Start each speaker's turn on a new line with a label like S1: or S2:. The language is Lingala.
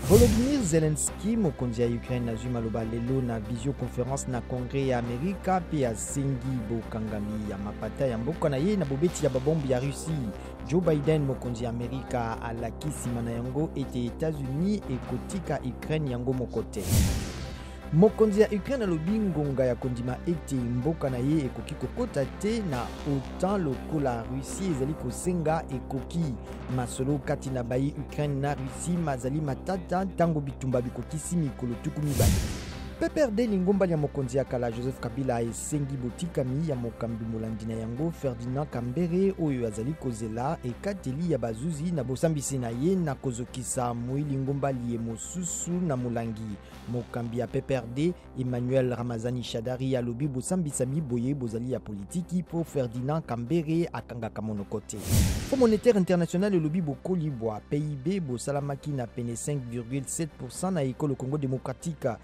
S1: Volodymyr Zelensky mokonzi ya Ukraine nazwi maloba lelo na visioconférence na Congrès ya Amerika pe asengi bokangami ya mapata ya mboka na ye na bobeti ya babombe ya Russie. Joe Biden mokonzi ya Amerika alakisi mana yango ete États-Unis ekotika Ukraine yango mokote. Mokonzi ya Ukraine alobi ngonga ya kondima ete mboka na ye ekoki kokota te na OTAN lokola Russie ezali kosenga ekoki. Masolo kati na bayi Ukraine na Russie mazali matata tango bitumba bikokisi mikolo tuku mibale. PPRD lingomba ya mokonzi ya kala Joseph Kabila esengi botikami ya mokambi molandi na yango Ferdinand Kambere oyo azali kozela ekateli ya bazuzi na bosambisi na ye na kozokisa moili ngombali ye mosusu na molangi. Mokambi ya PPRD Emmanuel Ramazani Shadari alobi bosambisa miboye bozali ya politiki po Ferdinand Kambere akangaka monokote. Fonds monétaire international elobi bokoli bwa PIB bosalamaki na pene 5,7% na ekolo Congo démocratique.